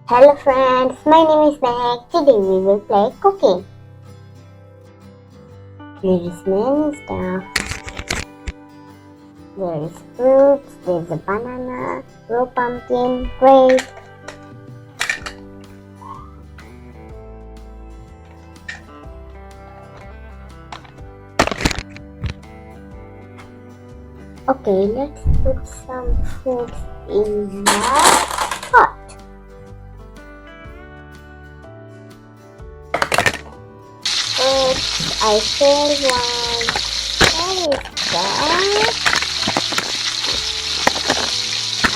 Hello friends, my name is Mehek. Today we will play cooking. There is many stuff. There is fruits, there is a banana, raw pumpkin, grape. Okay, let's put some fruits in the pot. First, I fill one. Where is that?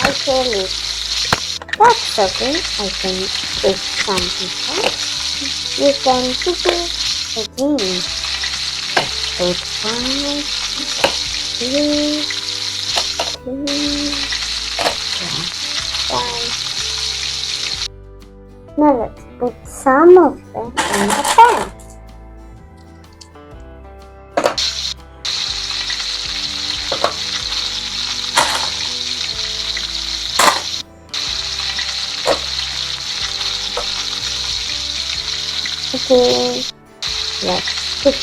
I fill it. That's okay. I can take some people. You can cook it again. Put one, two, three, one. Now let's put some of them in the pan. Okay, let's cook.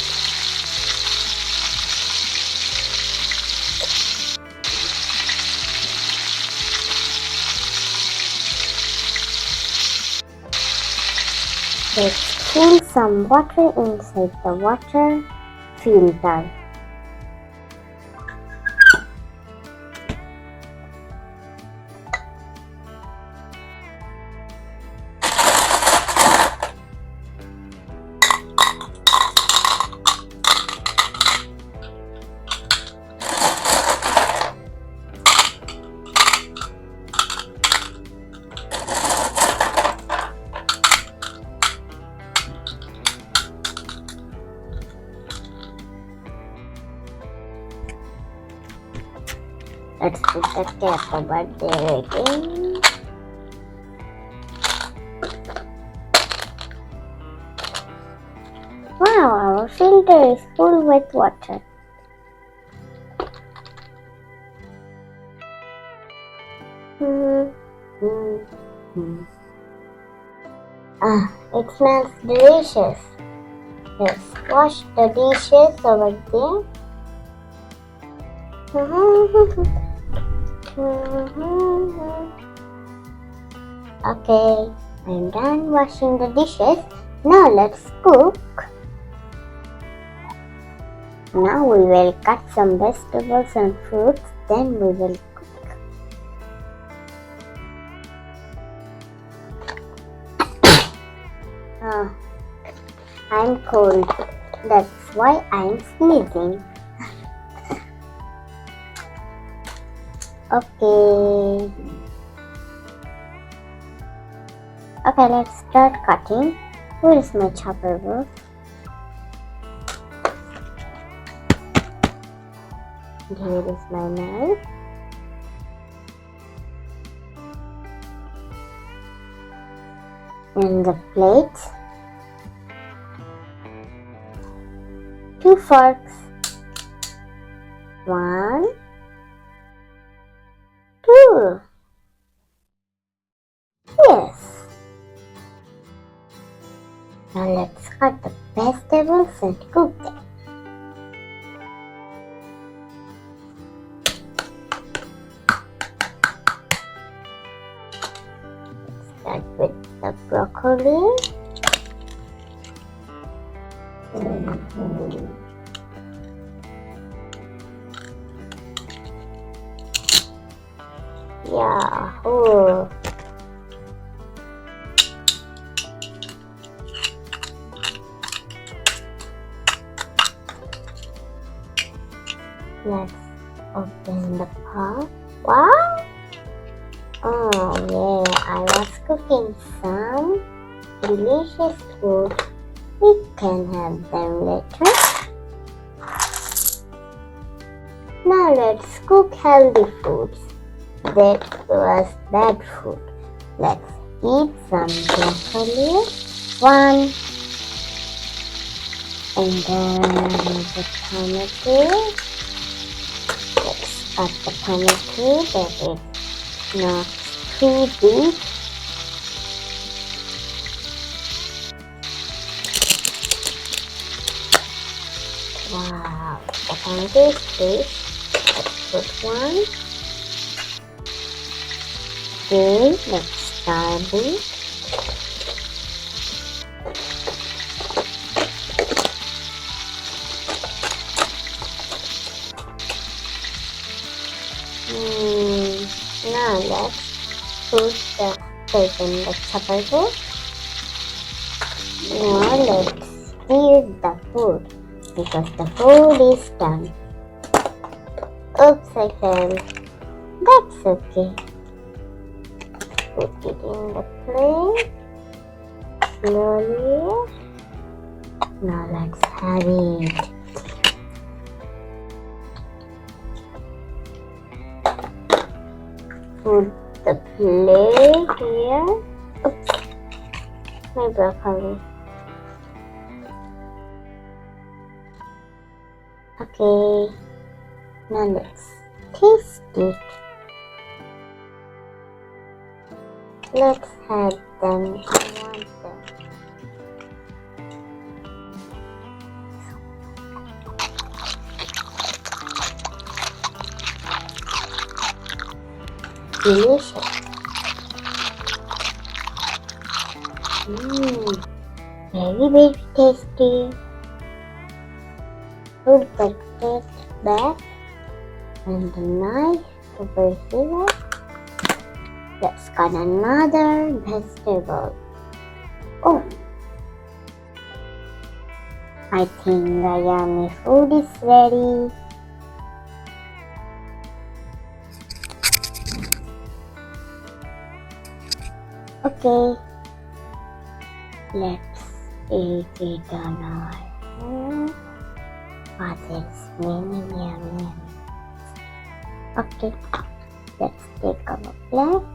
Let's fill some water inside the water filter. Let's put the cap over there again. Wow, our filter is full with water. It smells delicious. Let's wash the dishes over there. Okay, I'm done washing the dishes. Now let's cook. Now we will cut some vegetables and fruits, then we will cook. I'm cold. That's why I'm sneezing. Okay, let's start cutting. Where is my chopper board? Here is my knife. And the plate. 2 forks. 1, 2. Yes. Now let's cut the vegetables and cook them. Let's start with the broccoli. Yahoo! Let's open the pot. Wow! Oh yeah, I was cooking some delicious food. We can have them later. Now let's cook healthy foods. That was bad food. Let's eat some broccoli. 1. And then the tomato. Let's cut the tomato that is not too big. taste this. Let's put one. Okay, let's start it. Now let's put the cake in the chopper board. Now let's eat the food because the food is done. Oops, I fell. That's okay. Put it in the plate slowly. Now let's have it. Put the plate here. Oops, my broccoli. Okay, now let's taste it. Let's have them. I want them. Delicious. Very tasty. Put the cake back and the knife over here. Let's cut another vegetable. Oh, I think the yummy food is ready. Okay, let's eat it on our own. Oh, there's many yummy. Okay, let's take our plate.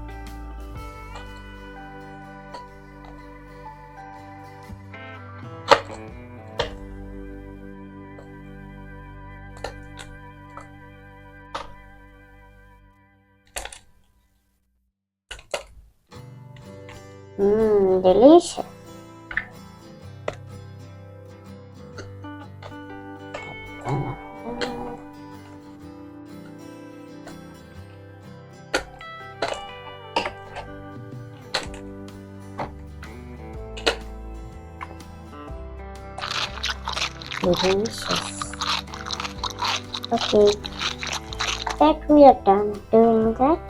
Delicious. Delicious. Okay, that we are done doing that.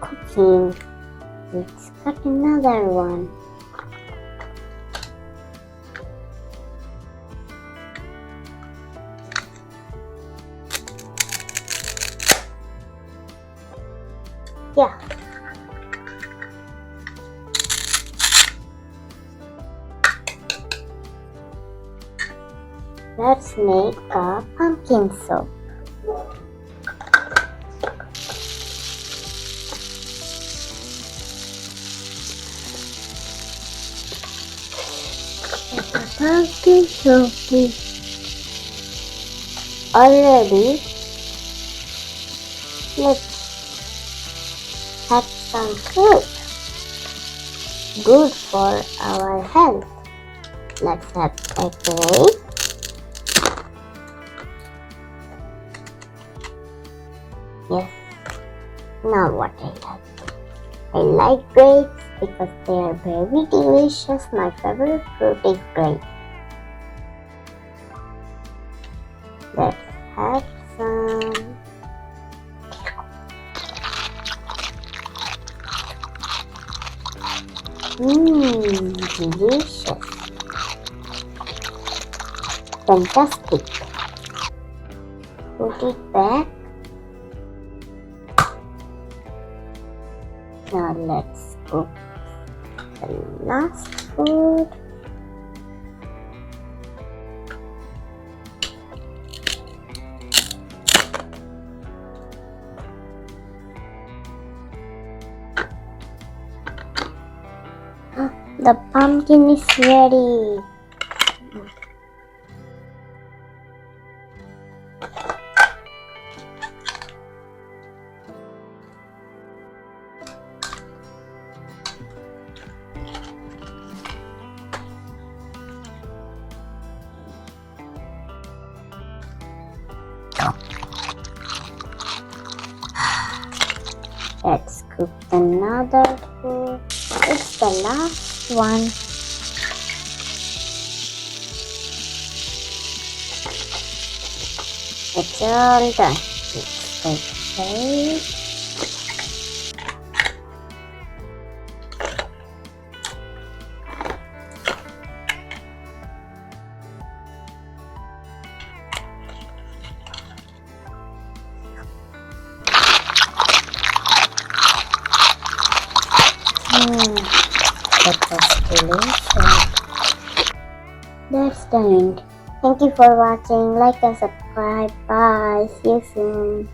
Cooking. Let's cut another one. Yeah. Let's make a pumpkin soup. Pumpkin soup is already. Let's have some fruit. Good for our health. Let's have a grape. Yes. Now what I like. I like grapes because they are very delicious. My favorite fruit is grape. Let's have some. Delicious. Fantastic. Put it back. Now let's cook the last food. The pumpkin is ready. Let's cook another food. It's the last one. It's all done. Let's take a plate. That was delicious. That's the end. Thank you for watching. Like and subscribe. Bye. See you soon.